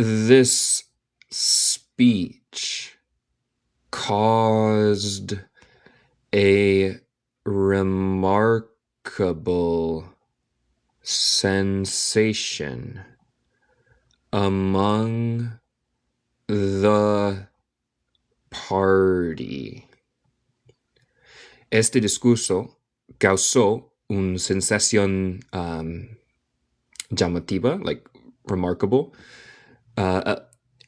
This speech caused a remarkable sensation among the party. Este discurso causó una sensación llamativa, like remarkable,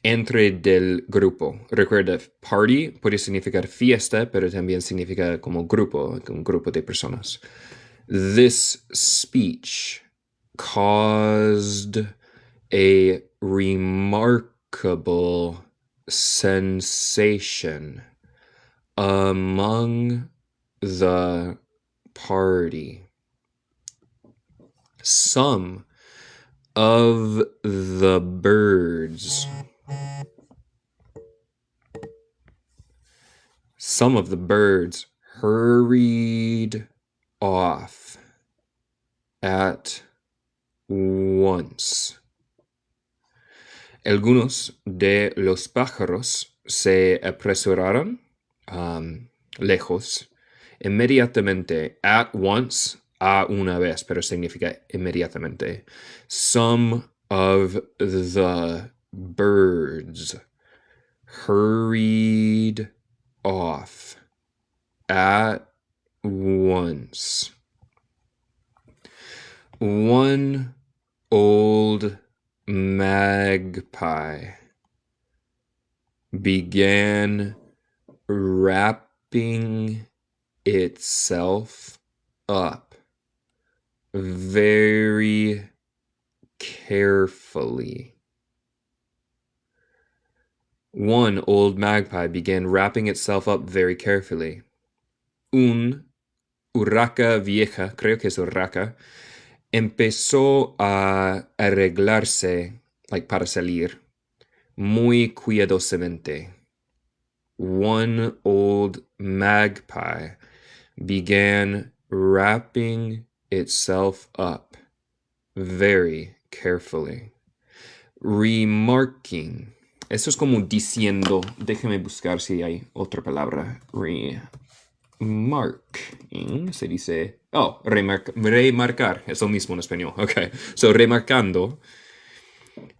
entre del grupo. Recuerda, party puede significar fiesta, pero también significa como grupo, un grupo de personas. This speech caused a remarkable sensation among the party. Some of the birds hurried off at once. Algunos de los pájaros se apresuraron lejos inmediatamente. At once, a una vez, pero significa inmediatamente. Some of the birds hurried off at once. One old magpie began wrapping itself up very carefully. One old magpie began wrapping itself up very carefully. Un urraca vieja, creo que es urraca, empezó a arreglarse, like para salir, muy cuidadosamente. One old magpie began wrapping itself up very carefully. Remarking. Eso es como diciendo, déjeme buscar si hay otra palabra. Remarking, se dice, remarcar, es lo mismo en español. Okay, so remarcando,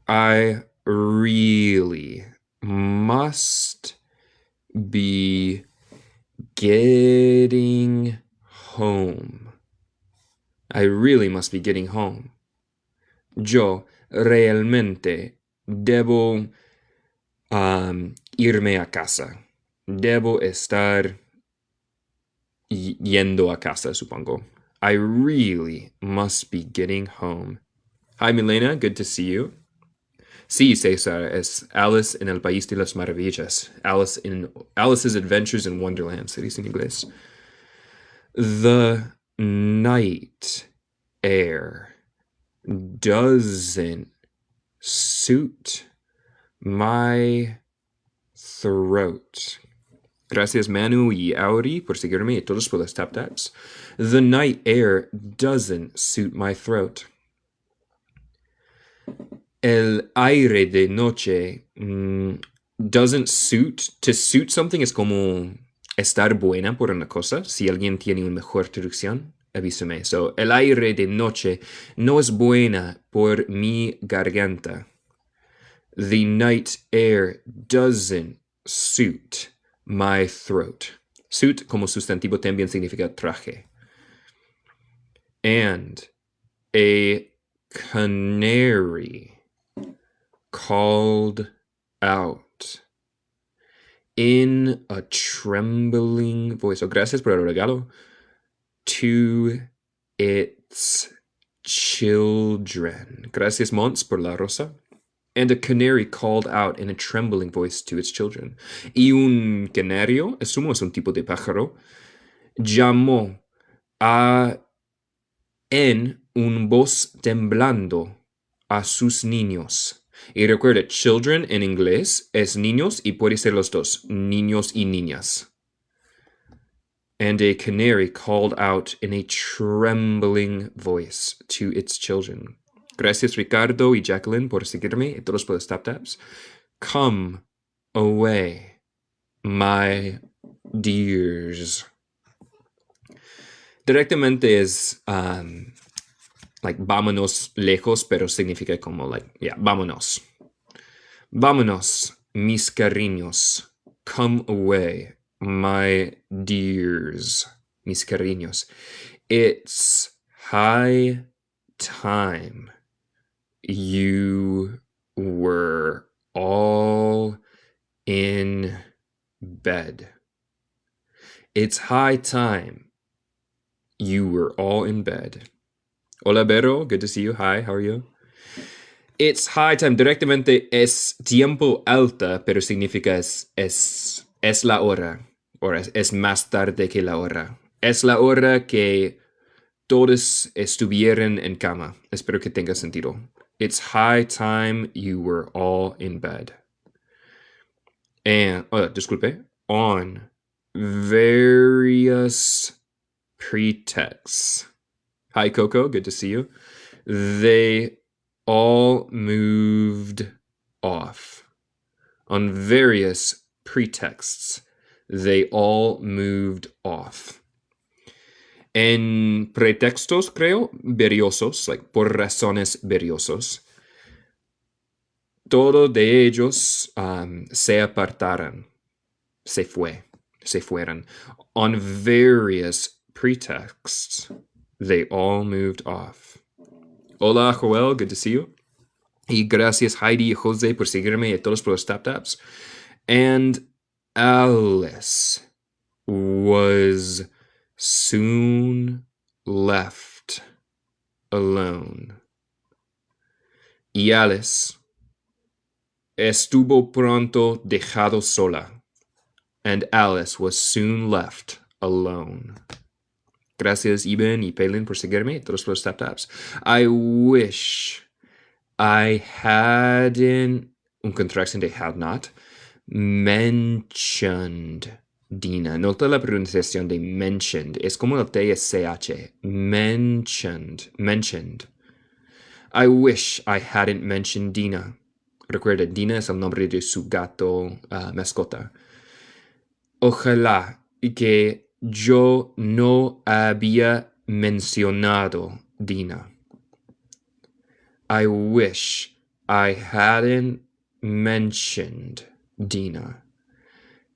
I really must be getting home. I really must be getting home. Yo realmente debo irme a casa. Debo estar yendo a casa, supongo. I really must be getting home. Hi, Milena. Good to see you. Sí, César, es Alice en el País de las Maravillas. Alice's Adventures in Wonderland, se dice en inglés. The night air doesn't suit my throat. Gracias Manu y Auri por seguirme y todos por los tap-taps. The night air doesn't suit my throat. El aire de noche doesn't suit. To suit something es como estar buena por una cosa. Si alguien tiene una mejor traducción, avísame. So, el aire de noche no es buena por mi garganta. The night air doesn't suit my throat. Suit como sustantivo también significa traje. And a canary called out in a trembling voice. Oh, gracias por el regalo. To its children. Gracias, Mons, por la rosa. And a canary called out in a trembling voice to its children. Y un canario, asumo es un tipo de pájaro, llamó en un voz temblando a sus niños. Y recuerda, children en inglés es niños y puede ser los dos, niños y niñas. And a canary called out in a trembling voice to its children. Gracias Ricardo y Jacqueline por seguirme y todos por los tap taps. Come away, my dears. Directamente es like vámonos lejos, pero significa como like, yeah, vámonos. Vámonos, mis cariños. Come away, my dears. Mis cariños. It's high time you were all in bed. It's high time you were all in bed. Hola, Vero. Good to see you. Hi, how are you? It's high time. Directamente es tiempo alta, pero significa es la hora. O es más tarde que la hora. Es la hora que todos estuvieran en cama. Espero que tenga sentido. It's high time you were all in bed. And, disculpe, on various pretexts. Hi, Coco, good to see you. They all moved off. On various pretexts, they all moved off. En pretextos, creo, beriosos, like por razones beriosos, todos de ellos se apartaron, se fueron. On various pretexts, they all moved off. Hola, Joel, good to see you. Y gracias, Heidi y Jose, por seguirme y a todos por los tap taps. And Alice was soon left alone. Y Alice estuvo pronto dejado sola. And Alice was soon left alone. Gracias, Eben y Palin, por seguirme. Todos los tap taps. I wish I hadn't, un contraction de had not, mentioned Dina. Nota la pronunciación de mentioned. Es como el T es CH. Mentioned. I wish I hadn't mentioned Dina. Recuerda, Dina es el nombre de su gato mascota. Ojalá que yo no había mencionado Dina. I wish I hadn't mentioned Dina.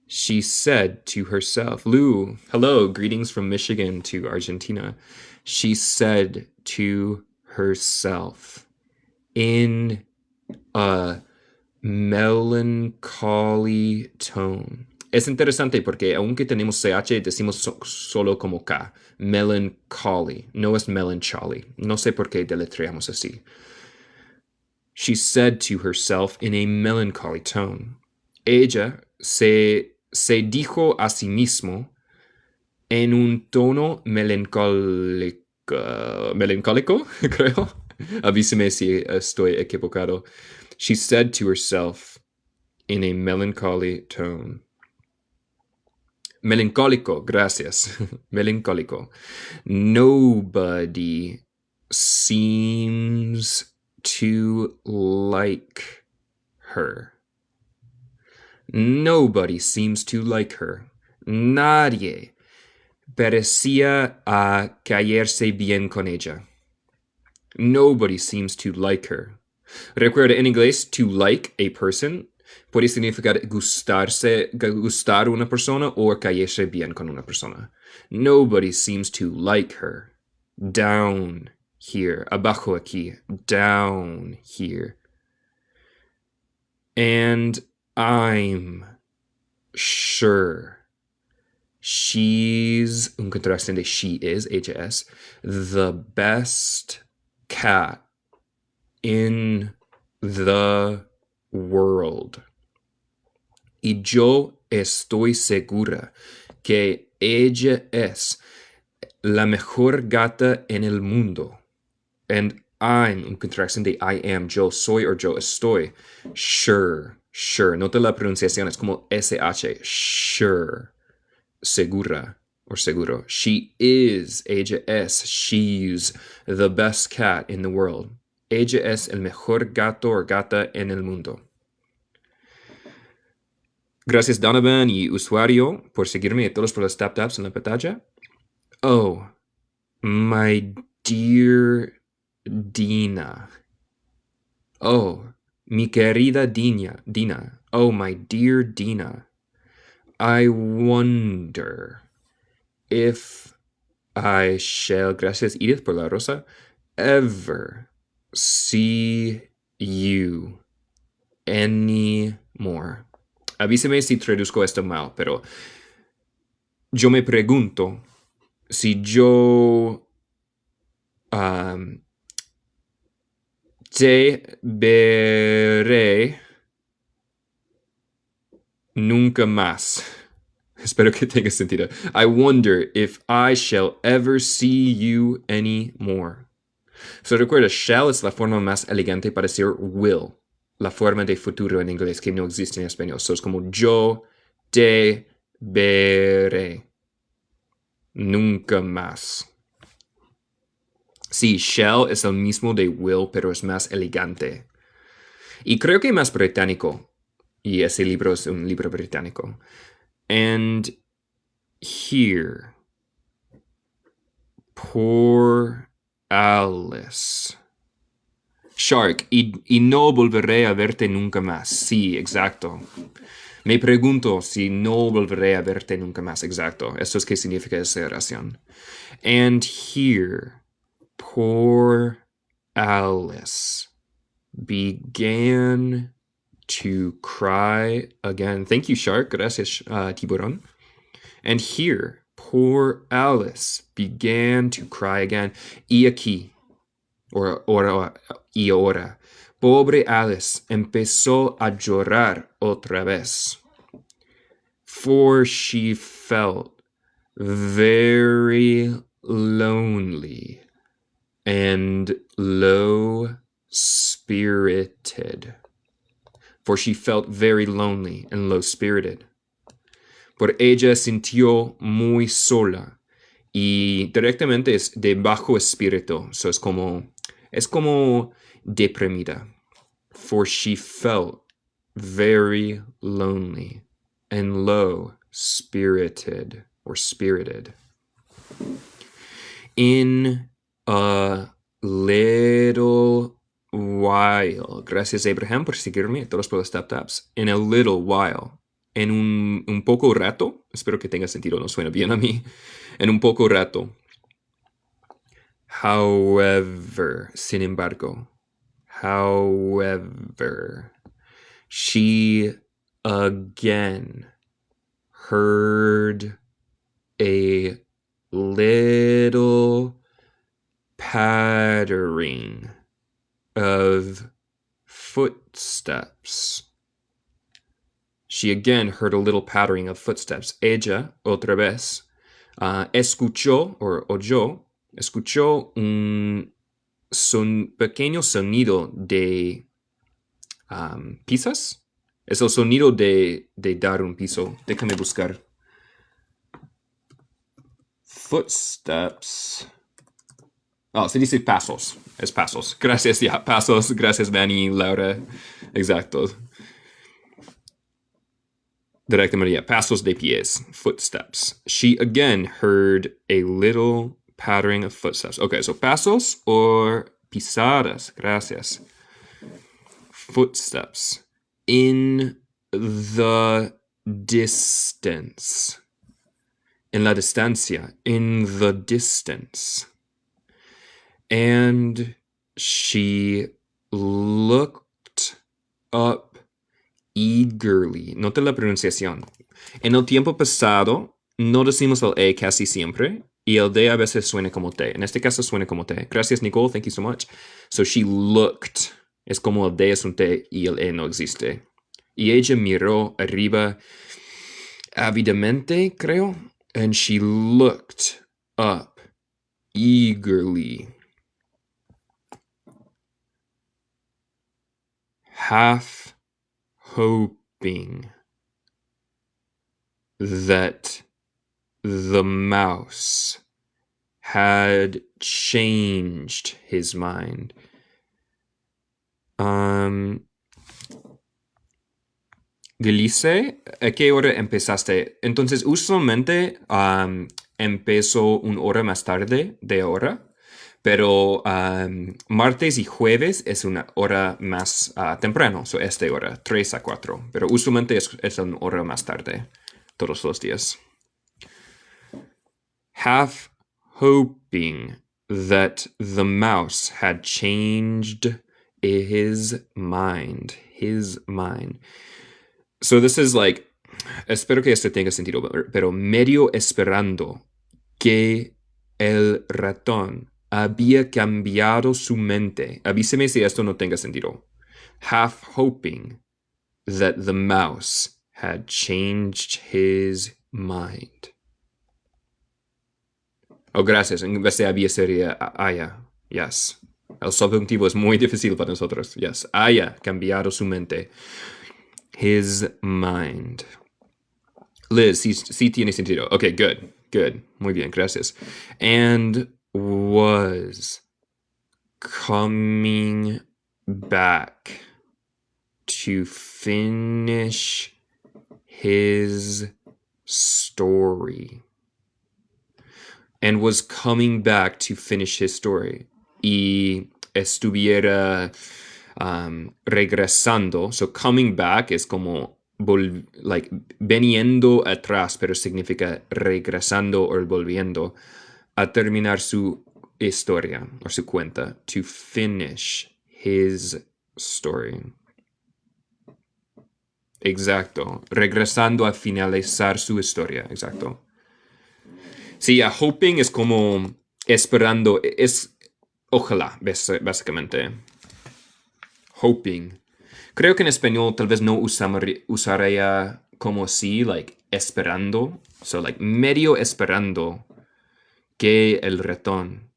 She said to herself, Lou, hello, greetings from Michigan to Argentina. She said to herself in a melancholy tone. Es interesante porque aunque tenemos CH, decimos solo como K. Melancholy. No es melancholy. No sé por qué deletreamos así. She said to herself in a melancholy tone. Ella se dijo a sí mismo en un tono melancólico, creo. Avísame si estoy equivocado. She said to herself in a melancholy tone. Melancólico, gracias. Melancólico. Nobody seems to like her. Nobody seems to like her. Nadie parecía caerse bien con ella. Nobody seems to like her. Recuerda, en inglés, to like a person puede significar gustar una persona o caerse bien con una persona. Nobody seems to like her. Down here. Abajo aquí. Down here. And I'm sure she's, un contraste de she is, H-S, the best cat in the world. Y yo estoy segura que ella es la mejor gata en el mundo. And I'm, un contraction de I am, yo soy or yo estoy, sure. Nota la pronunciación, es como SH, sure, segura or seguro. She is, ella es, she's the best cat in the world. Ella es el mejor gato o gata en el mundo. Gracias Donovan y usuario por seguirme y todos por los tap-taps en la pantalla. Oh, my dear Dina. Oh, mi querida Dina. Oh, my dear Dina. I wonder if I shall, gracias Edith por la rosa, ever see you anymore. Avíseme si traduzco esto mal, pero yo me pregunto si yo te veré nunca más. Espero que tenga sentido. I wonder if I shall ever see you anymore. So recuerda, shall es la forma más elegante para decir will, la forma de futuro en inglés que no existe en español. So es como yo te veré nunca más. Sí, shall es el mismo de will, pero es más elegante. Y creo que más británico. Y ese libro es un libro británico. And here, poor Alice. Shark, y no volveré a verte nunca más. Sí, exacto. Me pregunto si no volveré a verte nunca más. Exacto. Eso es qué significa esa oración. And here, poor Alice began to cry again. Thank you, Shark. Gracias, Tiburón. And here, poor Alice began to cry again. Y aquí, y ahora, pobre Alice empezó a llorar otra vez. For she felt very lonely and low-spirited. For she felt very lonely and low-spirited. Por ella sintió muy sola y directamente es de bajo espíritu. So es como deprimida. For she felt very lonely and low-spirited or spirited. In a little while. Gracias, Abraham, por seguirme. Todos por los tap-taps. In a little while. En un poco rato. Espero que tenga sentido. No suena bien a mí. En un poco rato. However. Sin embargo. However. She again heard a little pattering of footsteps. She again heard a little pattering of footsteps. Ella, otra vez, escuchó, o oyó, escuchó un pequeño sonido de pisas. Es el sonido de dar un piso. Déjame buscar. Footsteps. Oh, se dice pasos. Es pasos. Gracias, ya, pasos. Gracias, Manny, Laura. Exacto. Directamente, yeah, pasos de pies. Footsteps. She again heard a little pattering of footsteps. Okay, so pasos or pisadas. Gracias. Footsteps. In the distance. En la distancia. In the distance. And she looked up eagerly. Nota la pronunciación. En el tiempo pasado, no decimos el E casi siempre, y el D a veces suena como T. En este caso suena como T. Gracias, Nicole. Thank you so much. So she looked. Es como el D es un T y el E no existe. Y ella miró arriba ávidamente, creo. And she looked up eagerly. Half hoping that the mouse had changed his mind. Um, Delice, ¿a qué hora empezaste? Entonces, usualmente empiezo una hora más tarde de hora, pero martes y jueves es una hora más temprano, so esta hora, 3 a 4, pero usualmente es una hora más tarde, todos los días. Half hoping that the mouse had changed his mind. His mind. So this is like, espero que esto tenga sentido, pero medio esperando que el ratón había cambiado su mente. Avíseme si esto no tenga sentido. Half hoping that the mouse had changed his mind. Oh, gracias. En vez de había sería haya. Yes. El subjuntivo es muy difícil para nosotros. Yes. Haya cambiado su mente. His mind. Liz, sí tiene sentido. Okay, good. Good. Muy bien, gracias. And was coming back to finish his story. And was coming back to finish his story. Y estuviera regresando. So coming back es como like veniendo atrás, pero significa regresando o volviendo a terminar su historia o su cuenta. To finish his story. Exacto. Regresando a finalizar su historia. Exacto. Sí, hoping es como esperando. Es ojalá, básicamente. Hoping. Creo que en español tal vez no usaría como si, like, esperando. So, like, medio esperando que el ratón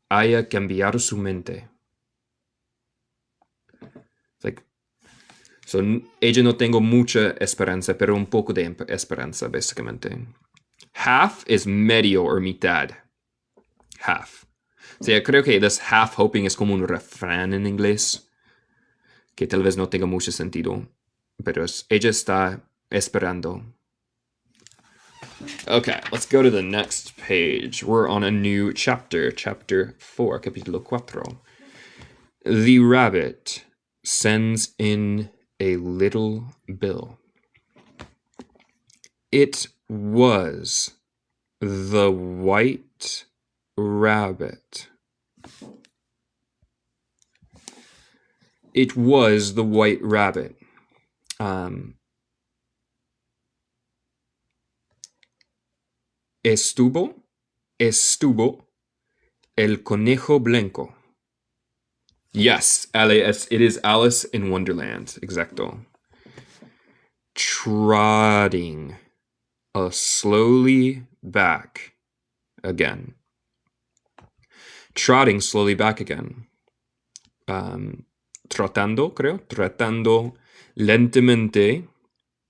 haya cambiado su mente. Like, so, ella no tengo mucha esperanza, pero un poco de esperanza, básicamente. Half es medio o mitad. Half. O sea, creo que this half hoping es como un refrán en inglés que tal vez no tenga mucho sentido, pero ella está esperando. Okay, let's go to the next page. We're on a new chapter, chapter 4, capítulo 4. The rabbit sends in a little bill. It was the white rabbit. It was the white rabbit. Estuvo el conejo blanco. Yes, it is Alice in Wonderland. Exacto. Trotting slowly back again. Trotting slowly back again. Tratando lentamente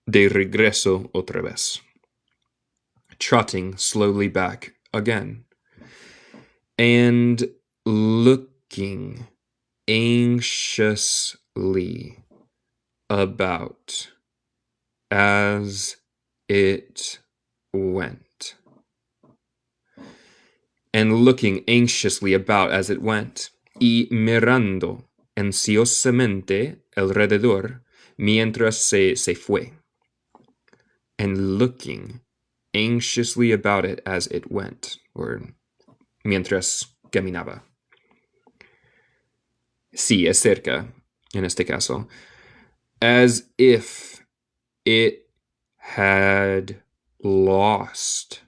de regreso otra vez. Trotting slowly back again. And looking anxiously about as it went. And looking anxiously about as it went. Y mirando ansiosamente alrededor mientras se fue. And looking anxiously about it as it went, or mientras caminaba. Sí, es cerca, en este caso. As if it had lost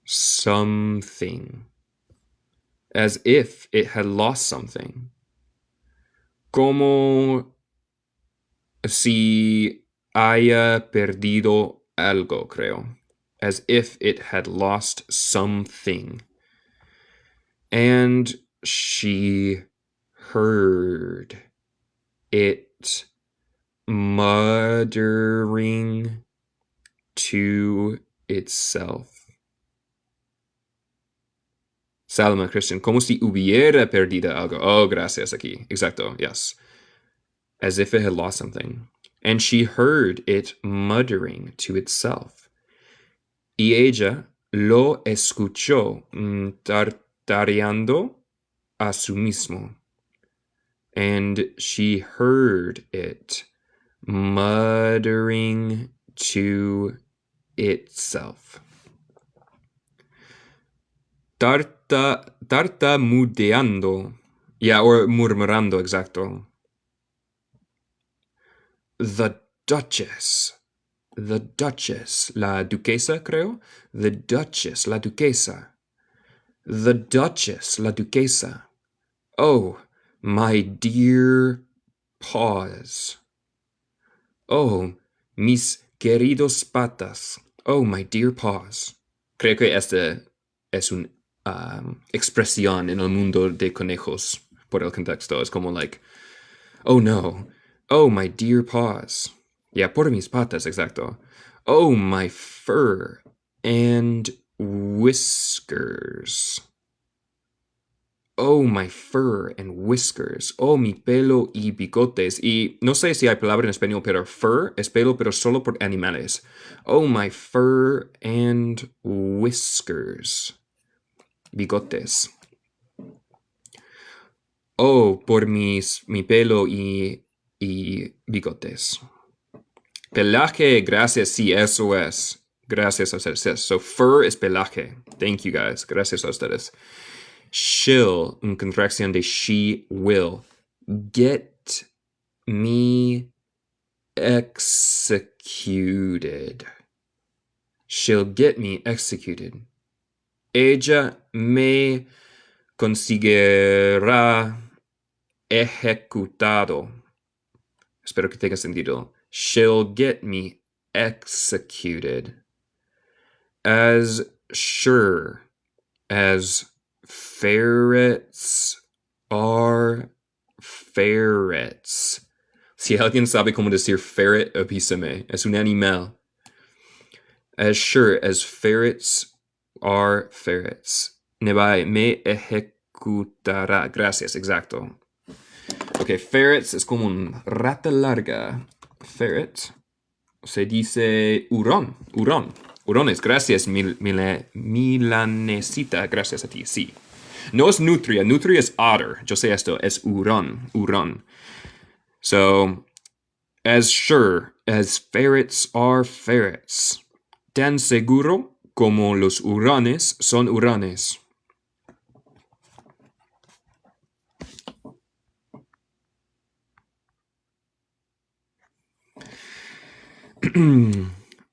something. As if it had lost something. Como si haya perdido algo, creo. As if it had lost something. And she heard it muttering to itself. Salma, Christian, como si hubiera perdido algo. Oh, gracias aquí. Exacto, yes. as if it had lost something. And she heard it muttering to itself. Y ella lo escuchó tartareando a su mismo. And she heard it muttering to itself. Tartamudeando. Yeah, or murmurando, exacto. The Duchess, la duquesa, creo. The Duchess, la duquesa. The Duchess, la duquesa. Oh, my dear paws. Oh, mis queridos patas. Oh, my dear paws. Creo que este es una expresión en el mundo de conejos por el contexto. Es como like, oh no. Oh, my dear paws. Yeah, por mis patas, exacto. Oh, my fur and whiskers. Oh, my fur and whiskers. Oh, mi pelo y bigotes. Y no sé si hay palabra en español, pero fur es pelo, pero solo por animales. Oh, my fur and whiskers. Bigotes. Oh, por mi pelo y bigotes. Pelaje, gracias, sí, eso es. Gracias a ustedes. So, fur es pelaje. Thank you, guys. Gracias a ustedes. She'll, una contracción de she will. Get me executed. She'll get me executed. Ella me conseguirá ejecutado. Espero que tenga sentido. She'll get me executed. As sure as ferrets are ferrets. Si alguien sabe cómo decir ferret, avísame. Es un animal. As sure as ferrets are ferrets. Me ejecutará. Gracias, exacto. Ok, ferrets es como un rata larga. Ferret. Se dice hurón. Hurones, gracias, Milanesita. Gracias a ti, sí. No es nutria. Nutria es otter. Yo sé esto. Es hurón. So, as sure as ferrets are ferrets. Tan seguro como los hurones son hurones.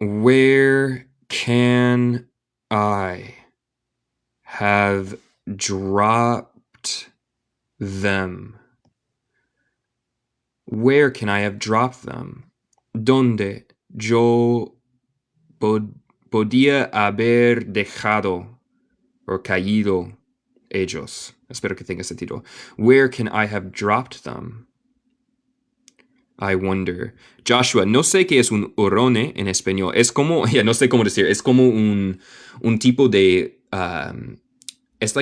Where can I have dropped them? Where can I have dropped them? ¿Dónde yo podía haber dejado o caído ellos? Espero que tenga sentido. Where can I have dropped them? I wonder. Joshua, no sé qué es un hurone en español. Es como, no sé cómo decir, es como un tipo de... es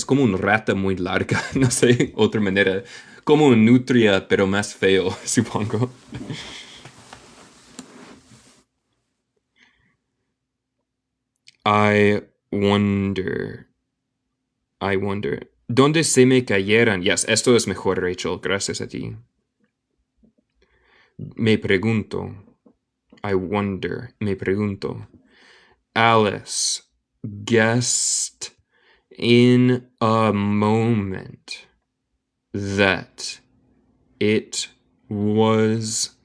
como un rata muy larga, no sé, otra manera. Como un nutria, pero más feo, supongo. I wonder. ¿Dónde se me cayeran? Yes, esto es mejor, Rachel. Gracias a ti. Me pregunto. I wonder. Me pregunto. Alice guessed in a moment that it was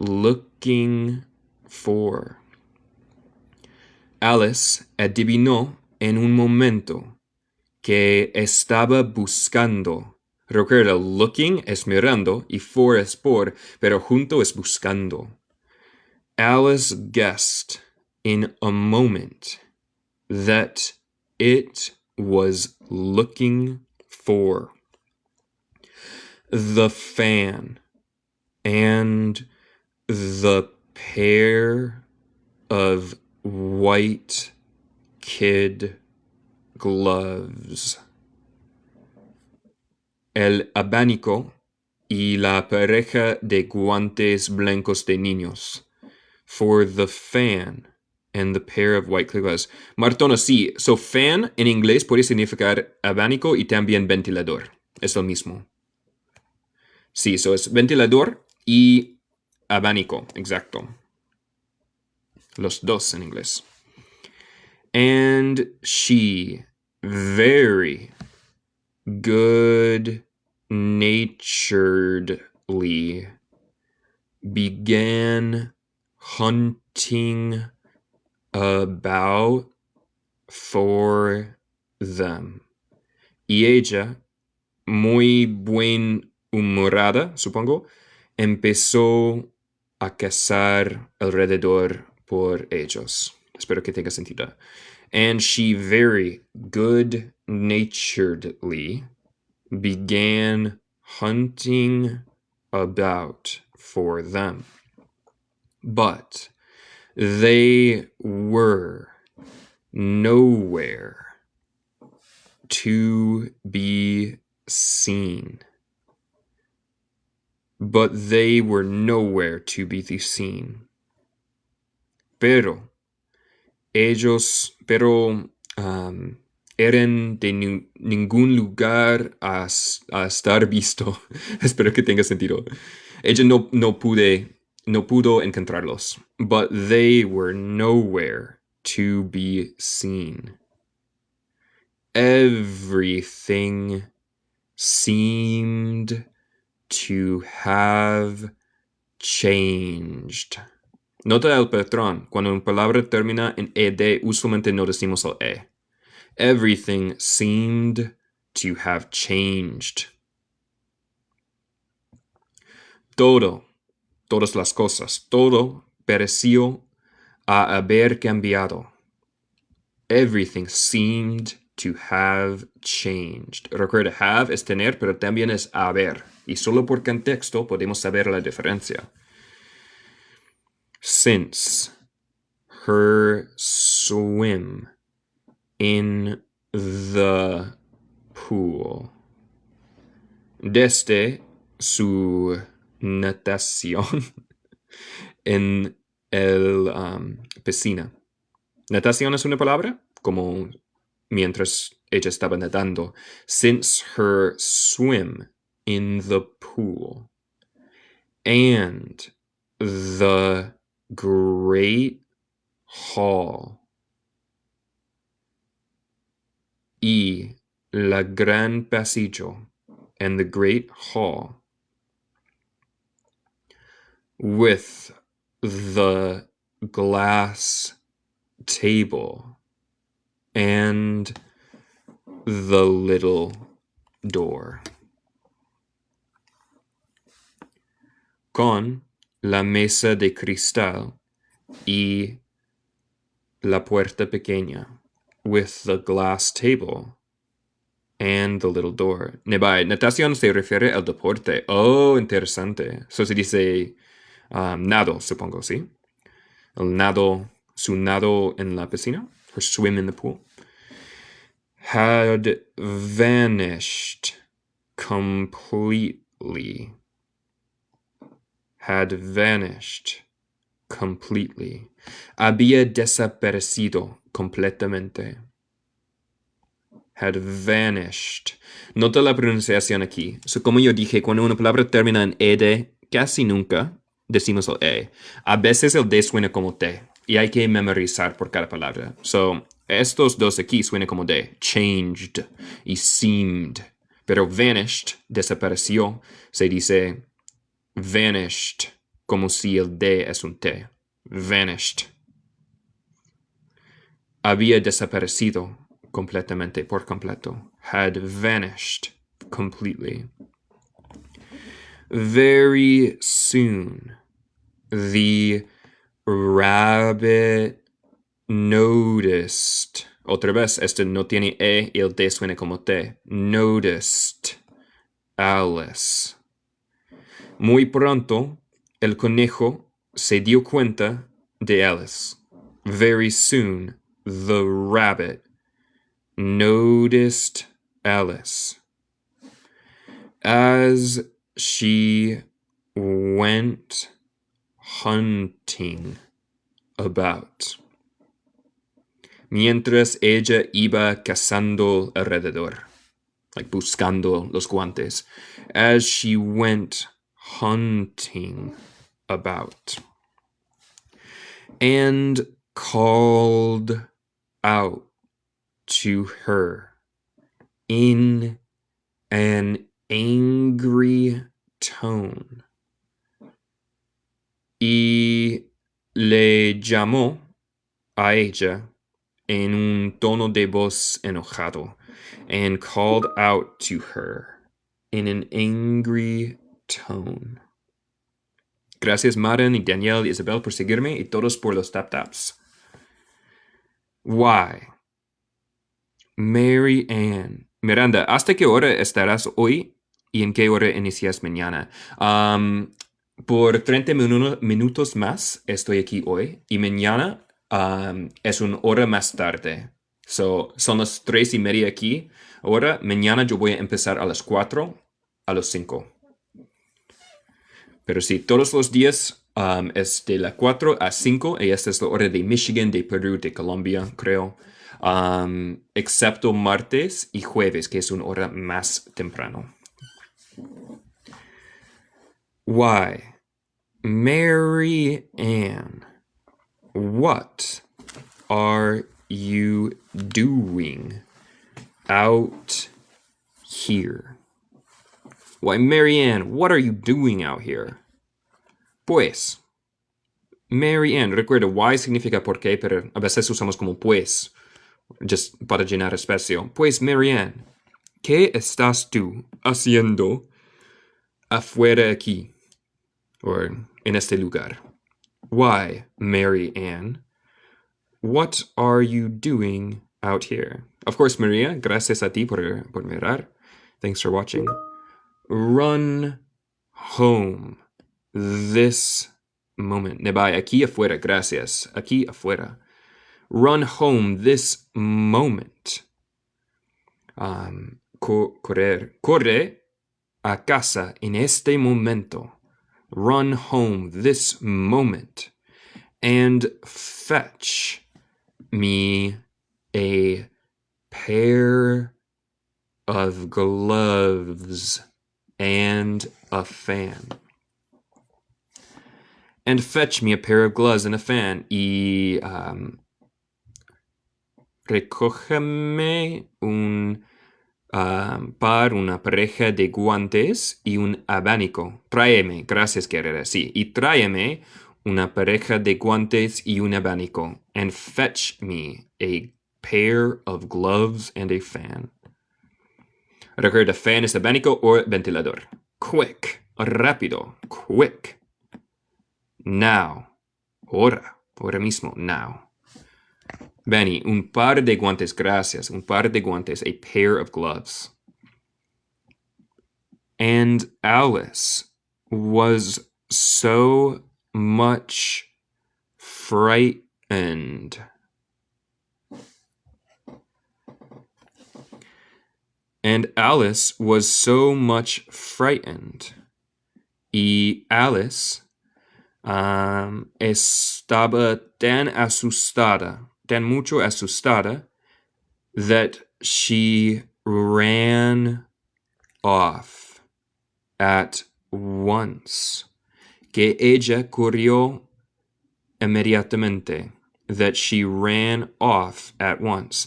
looking for. Alice adivinó en un momento que estaba buscando. Recuerda, looking es mirando y for es por, pero junto es buscando. Alice guessed in a moment that it was looking for the fan and the pair of white kid gloves. El abanico y la pareja de guantes blancos de niños. For the fan and the pair of white clippers. Martona, sí. So fan en inglés puede significar abanico y también ventilador. Es lo mismo. Sí, so es ventilador y abanico. Exacto. Los dos en inglés. And she very good-naturedly began hunting about for them. Y ella, muy buen humorada, supongo, empezó a cazar alrededor por ellos. Espero que tenga sentido. And she very good-naturedly began hunting about for them. But they were nowhere to be seen. But they were nowhere to be seen. Pero ellos, eran de ningún lugar a estar visto. Espero que tenga sentido. Ella no pudo encontrarlos. But they were nowhere to be seen. Everything seemed to have changed. Nota el patrón. Cuando una palabra termina en ed, usualmente no decimos el e. Everything seemed to have changed. Todo, todas las cosas, todo pareció haber cambiado. Everything seemed to have changed. Recuerda, have es tener, pero también es haber. Y solo por contexto podemos saber la diferencia. Since her swim in the pool. Desde su natación en el piscina. Natación es una palabra, como mientras ella estaba nadando. Since her swim in the pool. And the great hall. Y la gran pasillo. And the great hall. With the glass table. And the little door. Con la mesa de cristal y la puerta pequeña. With the glass table and the little door. Nebai, natación se refiere al deporte. Oh, interesante. So se dice nado, supongo, ¿sí? El nado, su nado en la piscina. Her swim in the pool. Had vanished completely. Had vanished completely. Había desaparecido completamente. Had vanished. Nota la pronunciación aquí. So, como yo dije, cuando una palabra termina en ed, casi nunca decimos el e. A veces el d suena como t. Y hay que memorizar por cada palabra. So, estos dos aquí suenan como d. Changed y seemed. Pero vanished, desapareció, se dice vanished, como si el d es un t. Vanished. Había desaparecido completamente, por completo. Had vanished completely. Very soon, the rabbit noticed. Otra vez, este no tiene e y el d suena como t. Noticed Alice. Muy pronto, el conejo se dio cuenta de Alice. Very soon, the rabbit noticed Alice. As she went hunting about. Mientras ella iba cazando alrededor. Like buscando los guantes. As she went hunting about. And called out to her in an angry tone. Y le llamó a ella en un tono de voz enojado, and called out to her in an angry tone. Gracias, Maren y Daniel y Isabel, por seguirme, y todos por los tap-taps. Why? Mary Ann. Miranda, ¿hasta qué hora estarás hoy y en qué hora inicias mañana? Por 30 minutos más estoy aquí hoy y mañana es una hora más tarde. Son las 3:30 aquí. Ahora, mañana yo voy a empezar a las 4, a las 5. Pero sí, todos los días es de las 4 a 5 y esta es la hora de Michigan, de Perú, de Colombia, creo. Excepto martes y jueves, que es una hora más temprano. Why? Mary Ann, what are you doing out here? Why, Mary Ann, what are you doing out here? Pues, Mary Ann, recuerda, why significa por qué, pero a veces usamos como pues, just para llenar espacio. Pues, Mary Ann, ¿qué estás tú haciendo afuera aquí? O en este lugar. Why, Mary Ann, what are you doing out here? Of course, Maria, gracias a ti por mirar. Thanks for watching. Run home this moment. Nebai, aquí afuera, gracias. Aquí afuera. Run home this moment. Corre a casa en este momento. Run home this moment. And fetch me a pair of gloves and a fan. And fetch me a pair of gloves and a fan. Y recógeme una pareja de guantes y un abanico. Tráeme, gracias, guerrera, sí. Y tráeme una pareja de guantes y un abanico. And fetch me a pair of gloves and a fan. Recuerda, fan es abanico o ventilador. Quick, rápido, quick. Now. Ahora mismo, now. Benny, un par de guantes, gracias. Un par de guantes, a pair of gloves. And Alice was so much frightened. And Alice was so much frightened. Y Alice estaba tan asustada, tan mucho asustada, that she ran off at once. Que ella corrió inmediatamente. That she ran off at once.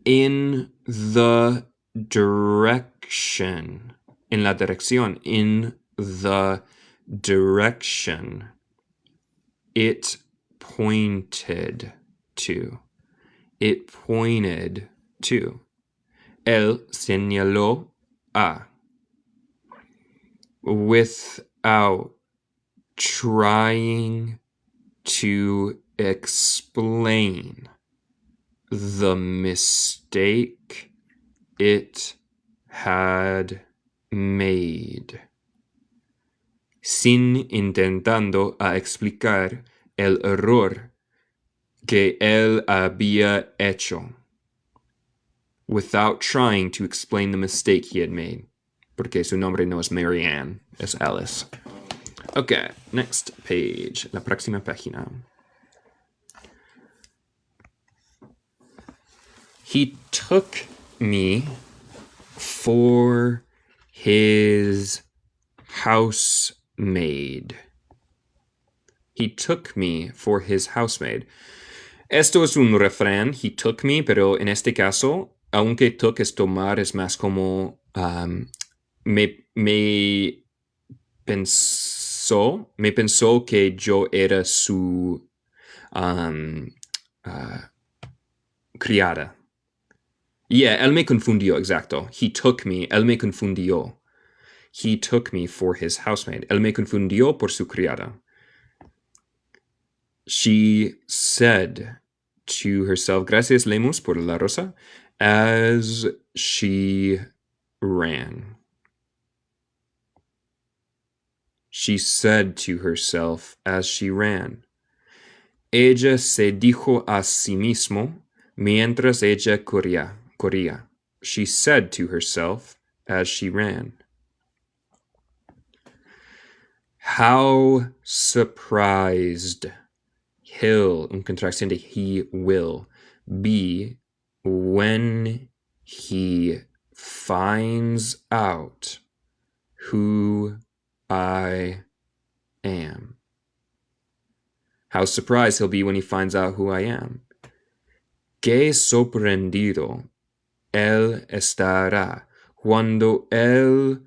In the direction. En la dirección. In the direction it pointed to. It pointed to. Él señaló a. Without trying to explain the mistake it had made. Sin intentando a explicar el error que él había hecho. Without trying to explain the mistake he had made. porque su nombre no es Mary Ann, es Alice. Okay, next page, la próxima página. He took me for his housemaid. He took me for his housemaid. Esto es un refrán, he took me, pero en este caso, aunque took es tomar, es más como me pensó que yo era su criada. Yeah, él me confundió, exacto. He took me, él me confundió. He took me for his housemaid. Él me confundió por su criada. She said to herself, gracias Lemus por la rosa, as she ran. She said to herself as she ran. Ella se dijo a sí mismo mientras ella corría. She said to herself as she ran. How surprised he'll, en contracción de he will, be when he finds out who I am. How surprised he'll be when he finds out who I am. Qué sorprendido él estará cuando él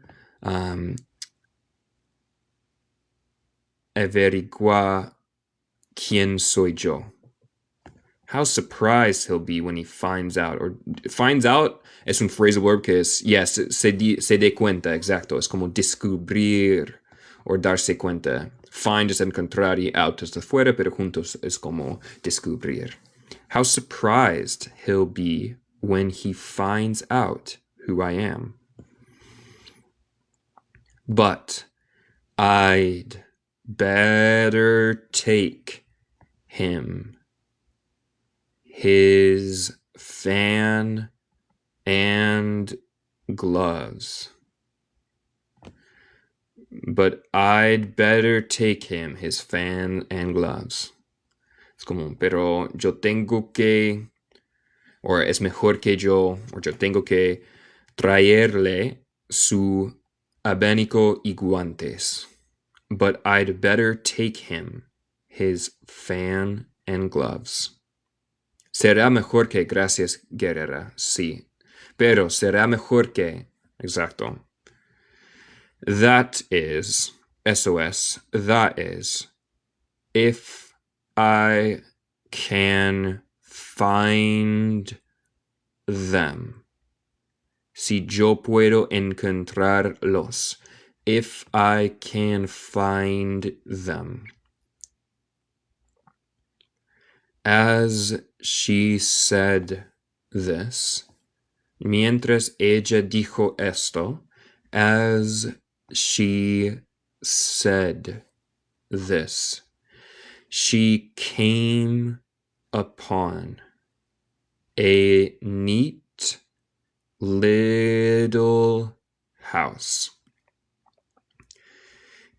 averigua quién soy yo. How surprised he'll be when he finds out. Or finds out es un phrasal verb que es, yes, se de cuenta, exacto. Es como descubrir o darse cuenta. Find es encontrar y out es de fuera, pero juntos es como descubrir. How surprised he'll be when he finds out who I am. But I'd better take him his fan and gloves. But I'd better take him his fan and gloves. Es como, pero yo tengo que, o es mejor que yo, o yo tengo que traerle su abanico y guantes. But I'd better take him his fan and gloves. Será mejor que, gracias, guerrera, sí. Pero será mejor que, exacto. That is, SOS, that is, if I can find them. Si yo puedo encontrarlos. If I can find them. As she said this, mientras ella dijo esto, as she said this, she came upon a neat little house.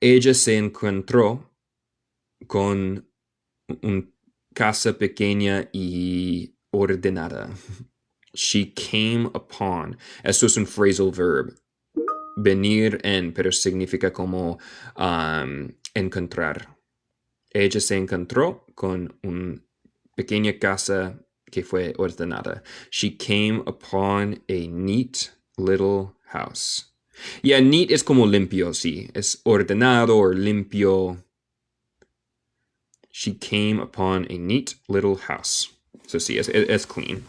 Ella se encontró con una casa pequeña y ordenada. She came upon. Esto es un phrasal verb. Venir en, pero significa como encontrar. Ella se encontró con una pequeña casa que fue ordenada. She came upon a neat little house. Yeah, neat es como limpio, sí. Es ordenado o limpio. She came upon a neat little house. So sí, es clean.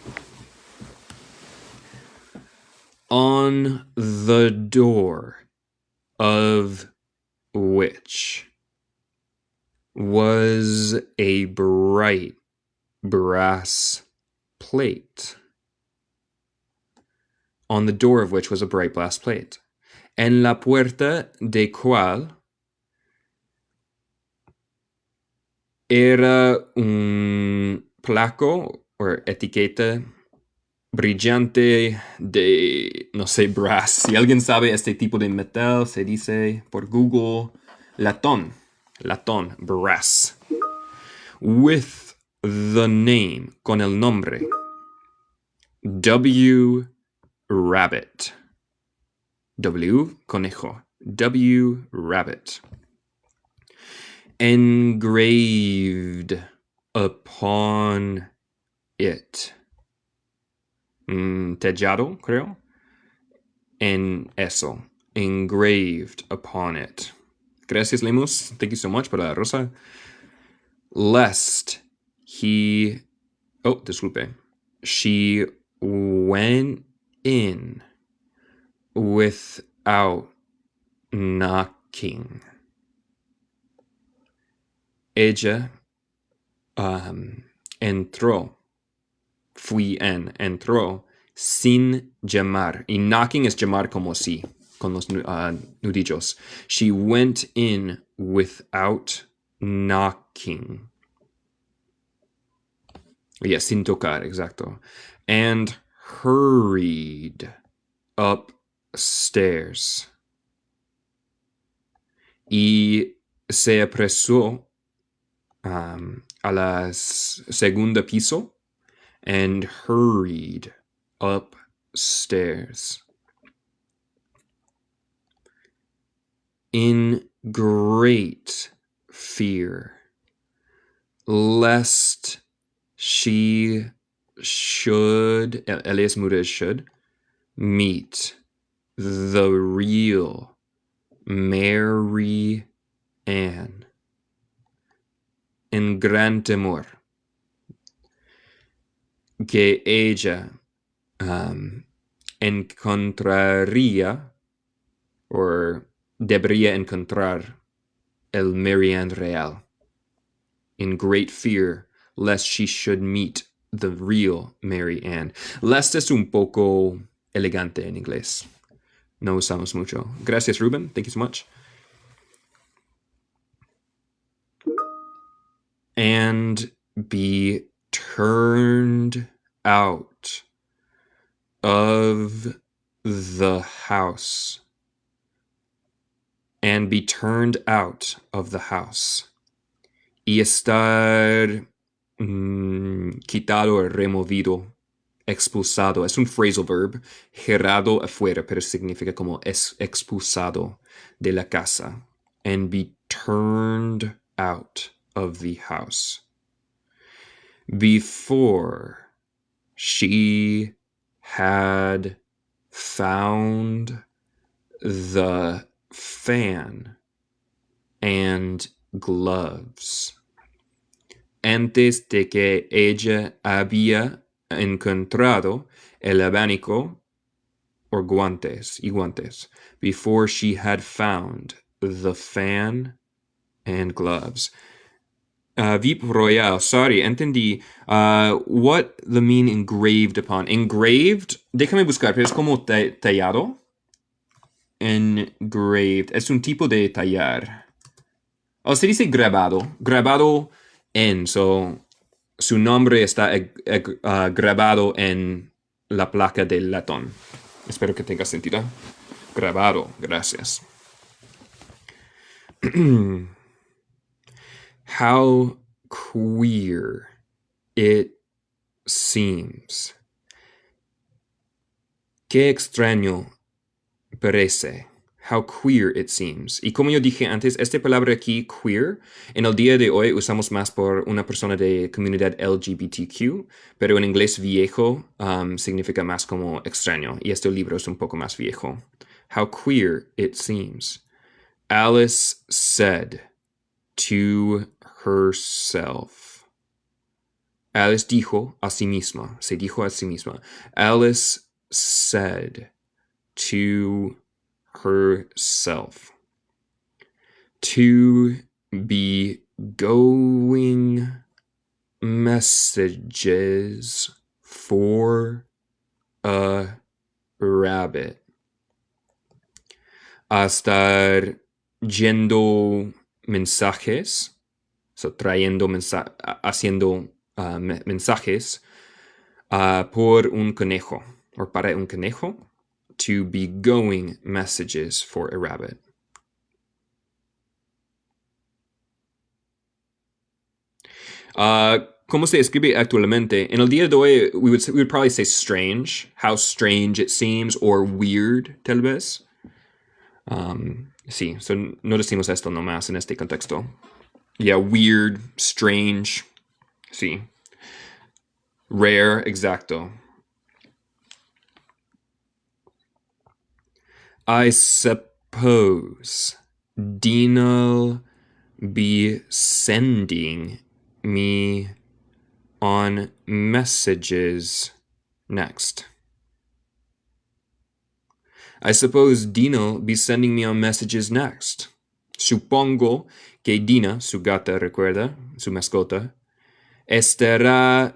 On the door of which was a bright brass plate. On the door of which was a bright brass plate. En la puerta de cual era un placo o etiqueta brillante de, no sé, brass. Si alguien sabe este tipo de metal, se dice por Google latón, brass. With the name, con el nombre, W. Rabbit. W, conejo. W. Rabbit. Engraved upon it. Tallado, creo. En eso. Engraved upon it. Gracias, Lemus. Thank you so much por la rosa. Lest he... Oh, disculpe. She went in without knocking. Ella entró. Entró sin llamar. Y knocking es llamar como si, con los nudillos. She went in without knocking. Yeah, sin tocar, exacto. And hurried upstairs. Y se apresuró a la segunda piso and hurried upstairs. In great fear, lest she should, alias muda should, meet the real Mary Ann. En gran temor que ella encontraría o debería encontrar el Mary Ann real. In great fear, lest she should meet the real Mary Ann. Lest es un poco elegante en inglés. No usamos mucho. Gracias, Ruben. Thank you so much. And be turned out of the house. And be turned out of the house. Y estar quitado o removido, expulsado. Es un phrasal verb, gerado afuera, pero significa como es expulsado de la casa. And be turned out of the house. Before she had found the fan and gloves. Antes de que ella había encontrado el abanico or guantes y guantes. Before she had found the fan and gloves. Vip Royale, sorry, entendí. What the mean engraved upon? Engraved, déjame buscar, pero es como tallado. Engraved, es un tipo de tallar. O se dice grabado. Grabado en, so su nombre está grabado en la placa del latón. Espero que tenga sentido. Grabado, gracias. How queer it seems. Qué extraño parece. How queer it seems. Y como yo dije antes, esta palabra aquí, queer, en el día de hoy usamos más por una persona de comunidad LGBTQ, pero en inglés viejo significa más como extraño. Y este libro es un poco más viejo. How queer it seems. Alice said to herself. Alice dijo a sí misma. Se dijo a sí misma. Alice said to herself. To be going messages for a rabbit. A estar yendo mensajes, so, trayendo haciendo mensajes por un conejo, or para un conejo, to be going messages for a rabbit. ¿Cómo se escribe actualmente? En el día de hoy, we would probably say strange, how strange it seems, or weird, tal vez. Sí, so no decimos esto nomás en este contexto. Yeah, weird, strange, sí. Rare, exacto. I suppose Dino be sending me on messages next. I suppose Dino be sending me on messages next. Supongo que Dina, su gata, recuerda, su mascota, estará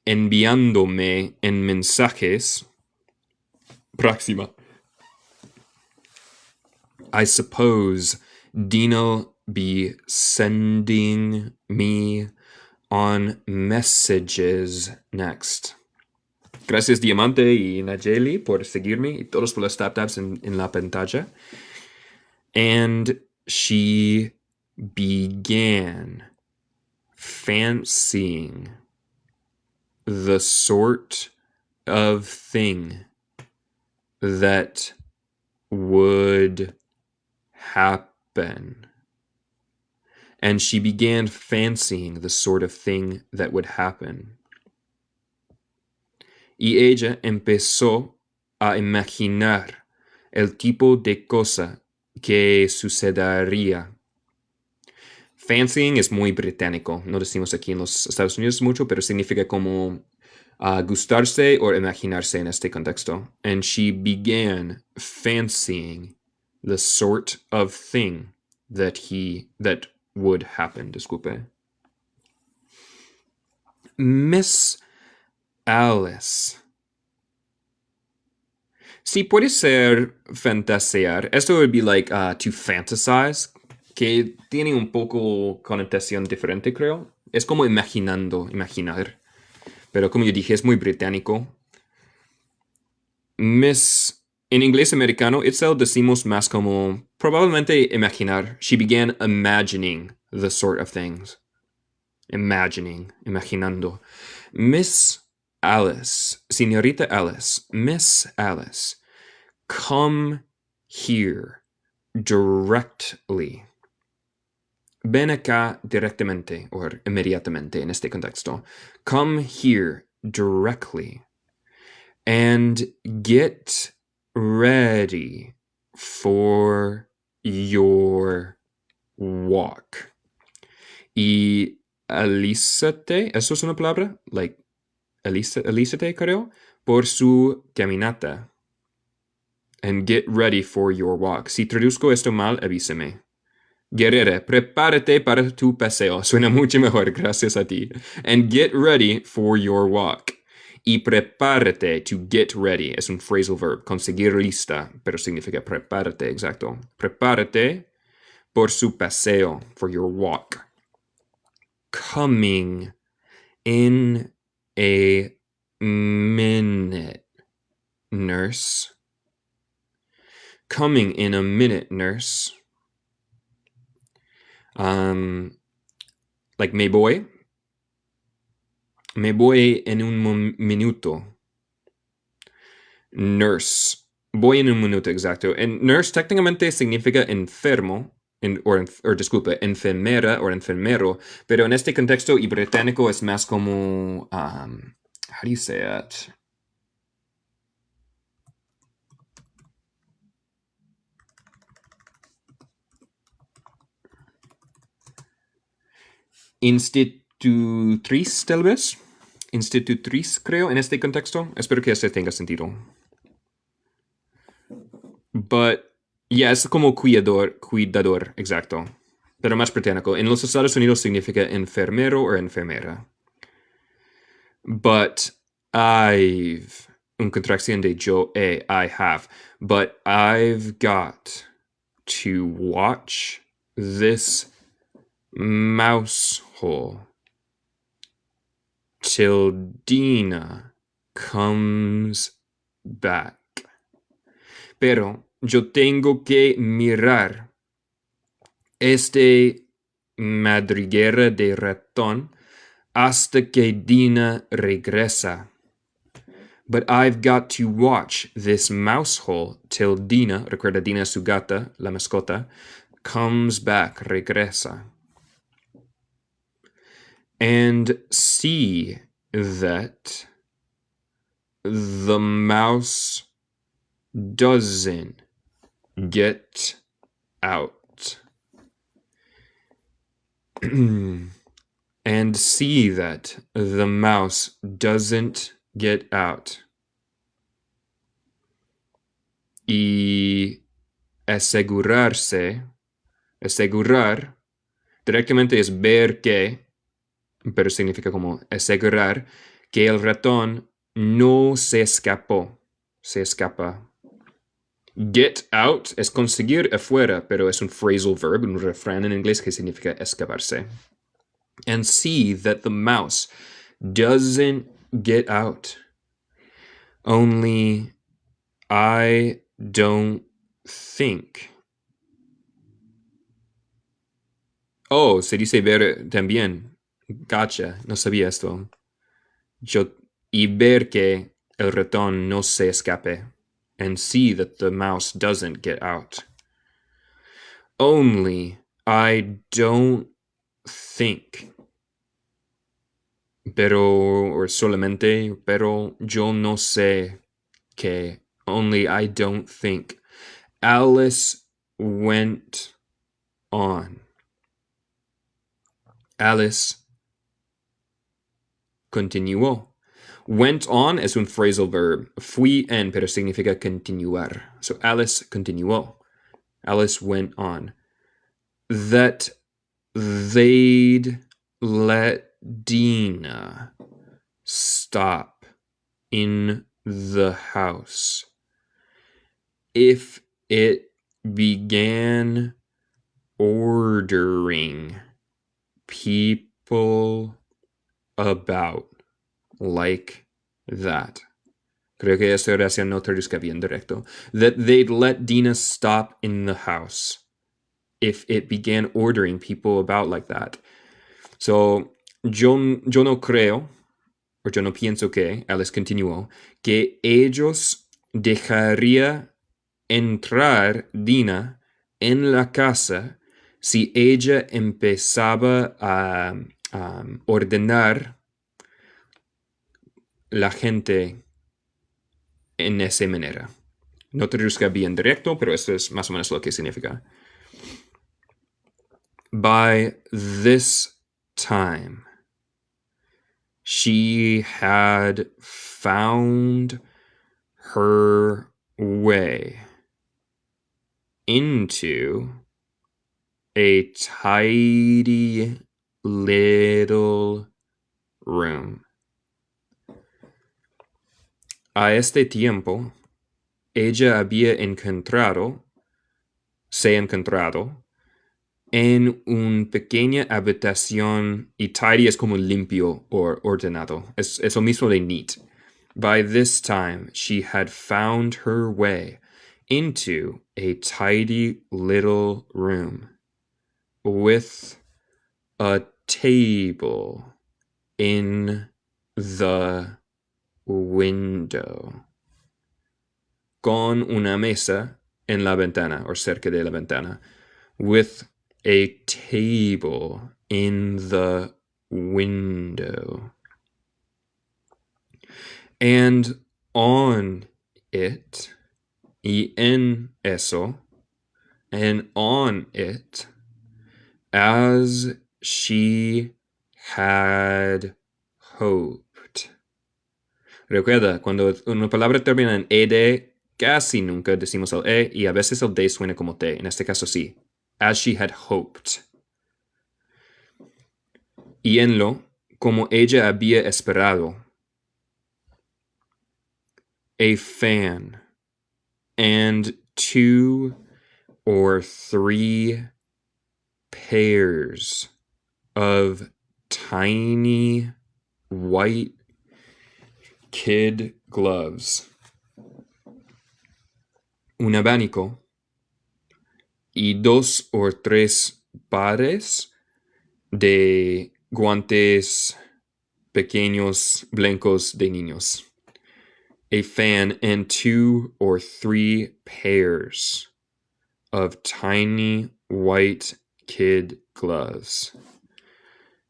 enviándome en mensajes. Próxima. I suppose Dino be sending me on messages next. Gracias Diamante y Nayeli por seguirme y todos por los tap-taps en la pantalla. And she began fancying the sort of thing that would happen. And she began fancying the sort of thing that would happen. Y ella empezó a imaginar el tipo de cosa que sucedería. Fancying es muy británico, no decimos aquí en los Estados Unidos mucho, pero significa como gustarse o imaginarse en este contexto. And she began fancying the sort of thing that would happen. Disculpe. Miss Alice. Sí, puede ser fantasear. Esto would be like to fantasize, que tiene un poco connotación diferente, creo. Es como imaginar. Pero como yo dije, es muy británico. En inglés americano, itself decimos más como probablemente imaginar. She began imagining the sort of things. Imaginando. Miss Alice, Señorita Alice, Miss Alice, come here directly. Ven acá directamente, o inmediatamente en este contexto. Come here directly and get ready for your walk. Y alízate, ¿eso es una palabra? Like, alízate, creo, por su caminata. And get ready for your walk. Si traduzco esto mal, avísame. Guerrera, prepárate para tu paseo. Suena mucho mejor, gracias a ti. And get ready for your walk. Y prepárate, to get ready, es un phrasal verb. Conseguir lista, pero significa prepárate, exacto. Prepárate por su paseo, for your walk. Coming in a minute, nurse. Coming in a minute, nurse. Like me voy. Me voy en un minuto. Nurse. Voy en un minuto, exacto. And nurse técnicamente significa enfermo. Disculpe, enfermera o enfermero. Pero en este contexto y británico es más como... how do you say it? Institutriz, tal vez. Institutriz, creo, en este contexto. Espero que este tenga sentido. But, yeah, es como cuidador, exacto. Pero más británico. En los Estados Unidos significa enfermero o enfermera. But I've, una contracción de yo, I have. But I've got to watch this mouse hole till Dina comes back. Pero yo tengo que mirar este madriguera de ratón hasta que Dina regresa. But I've got to watch this mouse hole till Dina, recuerda Dina su gata, la mascota, comes back, regresa. And see that the mouse doesn't get out. And see that the mouse doesn't get out. Y asegurarse, asegurar, directamente es ver que, pero significa como asegurar que el ratón no se escapó, se escapa. Get out es conseguir afuera, pero es un phrasal verb, un refrán en inglés que significa escaparse. And see that the mouse doesn't get out. Only I don't think. Oh, se dice ver también. Gotcha, no sabía esto. Y ver que el ratón no se escape. And see that the mouse doesn't get out. Only I don't think. Pero, or solamente, pero yo no sé que. Only I don't think. Alice went on. Alice continuó. Went on es un phrasal verb. Fui en, pero significa continuar. So Alice continuó. Alice went on. That they'd let Dina stop in the house if it began ordering people about like that. Creo que esta oración no traduzca bien directo. That they'd let Dina stop in the house if it began ordering people about like that. So, yo no creo, o yo no pienso que, Alice continuó, que ellos dejaría entrar Dina en la casa si ella empezaba a ordenar la gente en esa manera. No traduzca bien directo, pero eso es más o menos lo que significa. By this time, she had found her way into a tidy little room. A este tiempo, ella había se encontrado en una pequeña habitación, y tidy es como limpio o ordenado. Es lo mismo de neat. By this time, she had found her way into a tidy little room with a table in the window. Con una mesa en la ventana, o cerca de la ventana. With a table in the window. And on it, y en eso, and on it, as she had hoped. Recuerda, cuando una palabra termina en ed, casi nunca decimos el e, y a veces el d suena como t. En este caso sí. As she had hoped. Y en lo, como ella había esperado. A fan, and 2 or 3 pairs of tiny white kid gloves, un abanico y 2 o 3 pares de guantes pequeños blancos de niños. A fan and 2 or 3 pairs of tiny white kid gloves.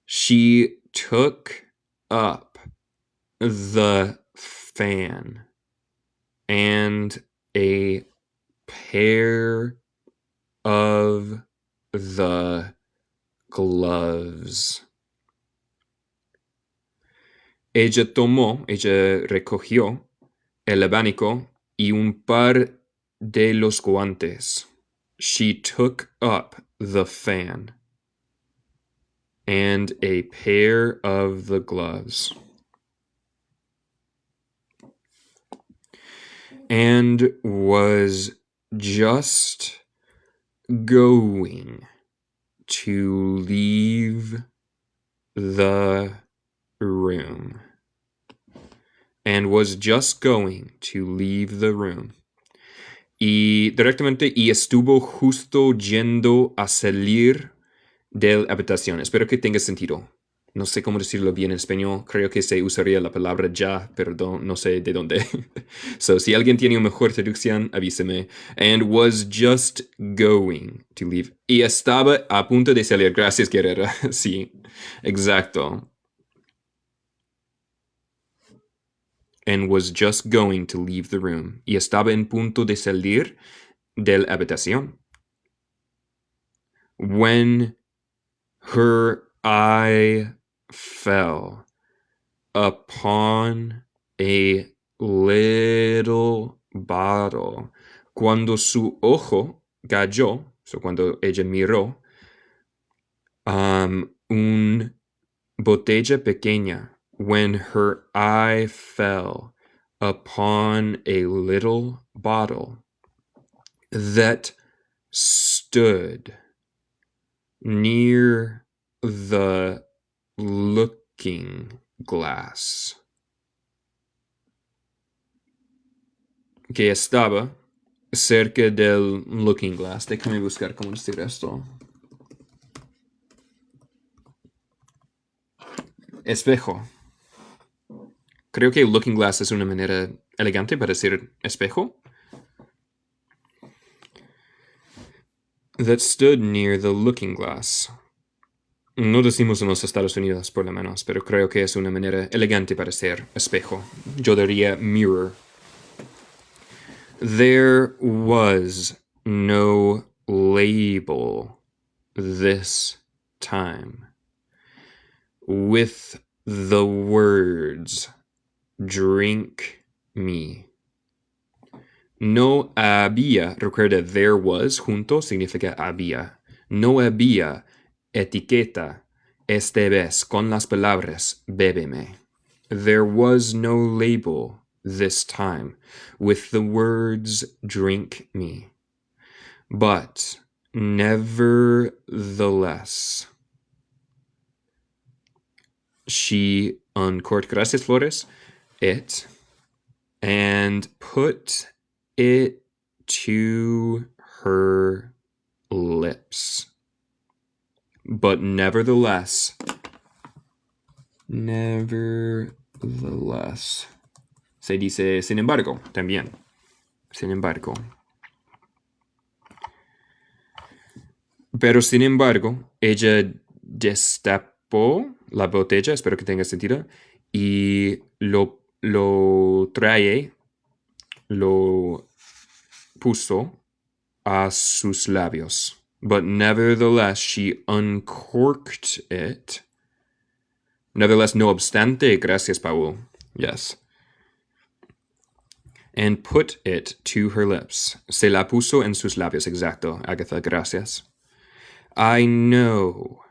She took up the fan and a pair of the gloves. Ella recogió el abanico y un par de los guantes. She took up the fan and a pair of the gloves. And was just going to leave the room. And was just going to leave the room. Y estuvo justo yendo a salir de la habitación. Espero que tenga sentido. No sé cómo decirlo bien en español. Creo que se usaría la palabra ya, pero no sé de dónde. So, si alguien tiene una mejor traducción, avíseme. And was just going to leave. Y estaba a punto de salir. Gracias, Guerrera. Sí, exacto. And was just going to leave the room. Y estaba en punto de salir de la habitación. When her eye fell upon a little bottle. Cuando su ojo cayó, cuando ella miró, un botella pequeña. When her eye fell upon a little bottle that stood near the looking glass. Que estaba cerca del looking glass. Déjame buscar cómo decir esto. Espejo. Creo que looking glass es una manera elegante para decir espejo. That stood near the looking glass. No decimos en los Estados Unidos, por lo menos, pero creo que es una manera elegante para decir espejo. Yo diría mirror. There was no label this time with the words drink me. No había, recuerda, there was, junto, significa había. No había etiqueta esta vez con las palabras bébeme. There was no label this time with the words drink me. But nevertheless, she uncorked, gracias Flores, it, and put it to her lips. But nevertheless, se dice sin embargo, también. Sin embargo. Pero sin embargo, ella destapó la botella, espero que tenga sentido, y lo puso a sus labios. But nevertheless, she uncorked it. Nevertheless, no obstante, gracias, Paul. Yes. And put it to her lips. Se la puso en sus labios, exacto. Agatha, gracias. I know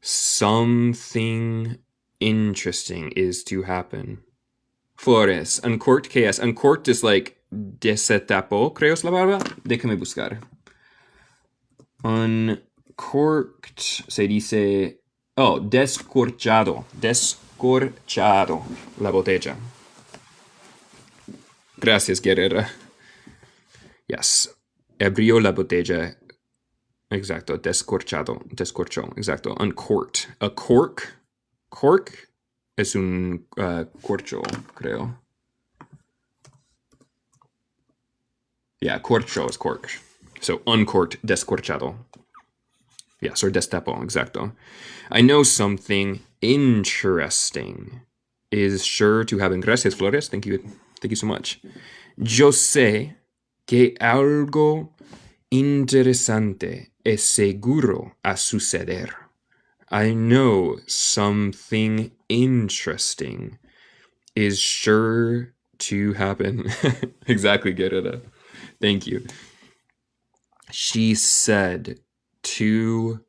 something interesting is to happen. Flores, uncorked, ¿qué es? Uncorked is like desetapó, creo es la palabra. Déjame buscar. Uncorked se dice, descorchado. descorchado la botella. Gracias, guerrera. Yes. Abrió la botella. Exacto. Descorchado. Descorchó. Exacto. Uncorked. A cork. Cork es un corcho, creo. Yeah, corcho is cork. So uncorked, descorchado. Yes, or destapó. Exacto. I know something interesting is sure to happen. Gracias, Flores. Thank you. Thank you so much. Yo sé que algo interesante es seguro a suceder. I know something interesting is sure to happen. Exactly, Guerrera. Thank you. She said to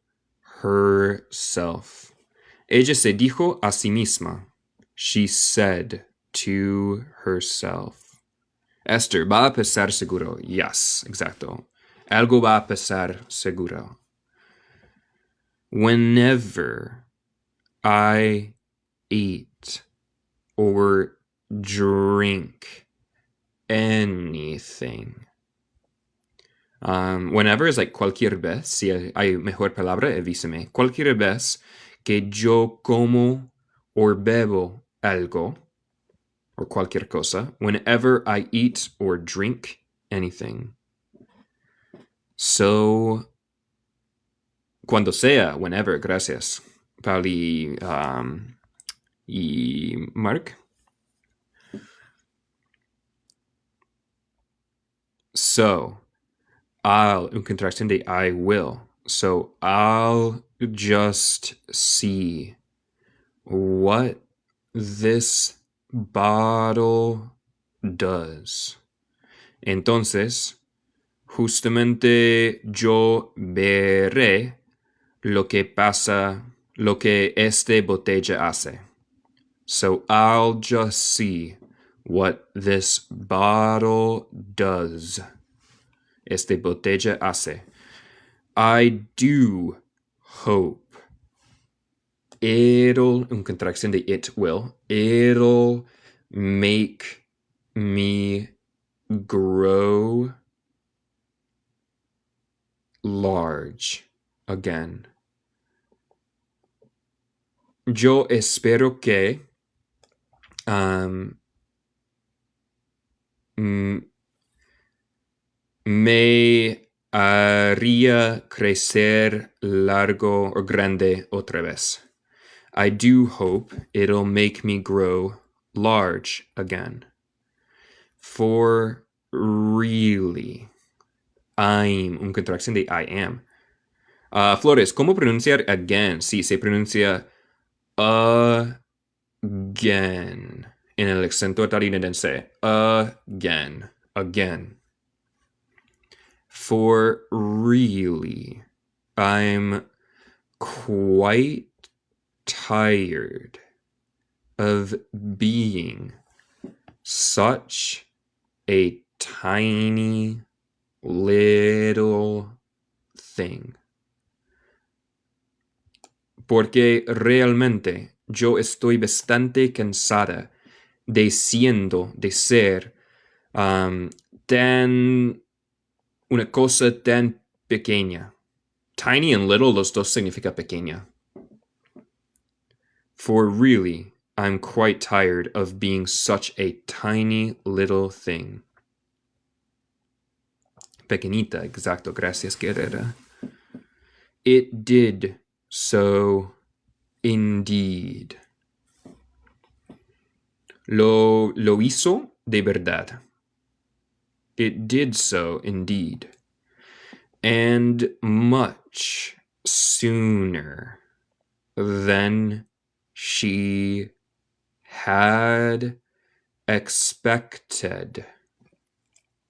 herself. Ella se dijo a sí misma. She said to herself. Esther, va a pasar seguro. Yes, exacto. Algo va a pasar seguro. Whenever I eat or drink anything. Whenever is like cualquier vez. Si hay mejor palabra, avísame. Cualquier vez que yo como or bebo algo, or cualquier cosa, whenever I eat or drink anything. So, cuando sea, whenever, gracias. Pali y Mark. So, un contraction de I will. So, I'll just see what this bottle does. Entonces, justamente yo veré lo que pasa, lo que este botella hace. So I'll just see what this bottle does. Este botella hace. I do hope un contraction de it will, it'll make me grow large again. Yo espero que me haría crecer largo o grande otra vez. I do hope it'll make me grow large again. For really, un contracción de I am. Flores, ¿cómo pronunciar again? Sí, se pronuncia again en el acento estadounidense. Again. For really, I'm quite tired of being such a tiny little thing. Porque realmente yo estoy bastante cansada de ser una cosa tan pequeña. Tiny and little, los dos significa pequeña. For really, I'm quite tired of being such a tiny little thing. Pequeñita, exacto, gracias, Guerrera. It did so indeed. Lo hizo de verdad. It did so indeed. And much sooner than she had expected.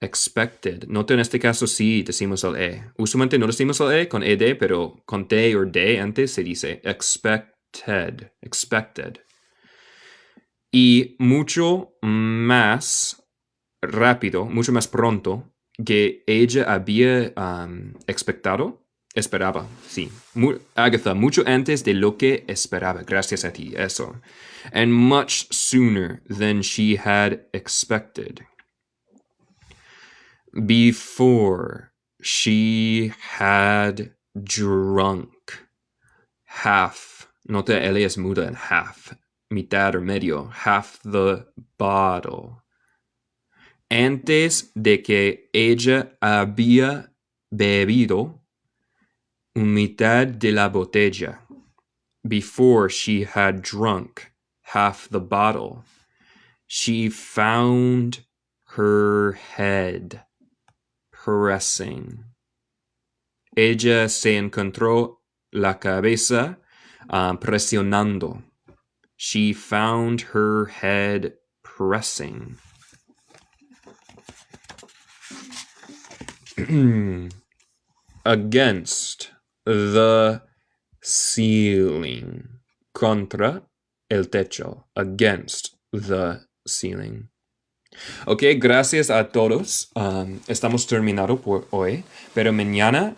Expected. Note en este caso sí decimos el E. Usualmente no decimos el E con ed, pero con T o D antes se dice expected. Expected. Y mucho más rápido, mucho más pronto que ella había expectado. esperaba, sí. Agatha, mucho antes de lo que esperaba. Gracias a ti, eso. And much sooner than she had expected. Before she had drunk half. Nota L es muda en half. Mitad o medio. Half the bottle. Antes de que ella había bebido mitad de la botella. Before she had drunk half the bottle, she found her head pressing. Ella se encontró la cabeza presionando. She found her head pressing. Against the ceiling. Contra el techo. Against the ceiling. Ok, gracias a todos. Estamos terminados por hoy. Pero mañana,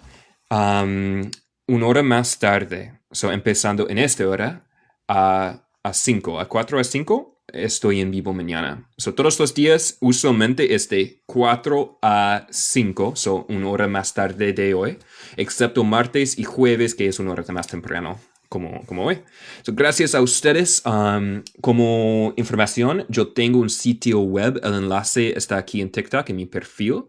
una hora más tarde, empezando en esta hora, a 5, a 4 a 5, estoy en vivo mañana. Todos los días, usualmente es de 4 a 5, una hora más tarde de hoy, excepto martes y jueves, que es una hora más temprano, como hoy. Gracias a ustedes. Como información, yo tengo un sitio web, el enlace está aquí en TikTok, en mi perfil,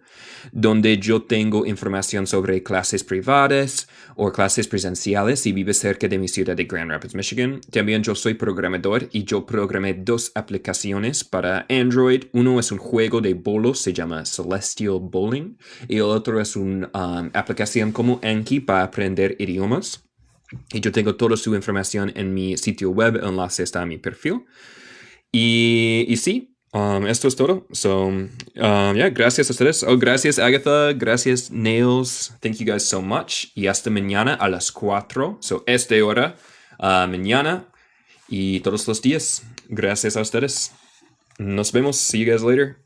donde yo tengo información sobre clases privadas o clases presenciales si vives cerca de mi ciudad de Grand Rapids, Michigan. También yo soy programador y yo programé 2 aplicaciones para Android. Uno es un juego de bolos, se llama Celestial Bowling, y el otro es una aplicación como Anki para aprender idiomas. Y yo tengo toda su información en mi sitio web, el enlace está en mi perfil. Y sí, esto es todo. Gracias a ustedes. Gracias Agatha, gracias Nails. Thank you guys so much. Y hasta mañana a las 4. Esta hora, mañana y todos los días. Gracias a ustedes. Nos vemos. See you guys later.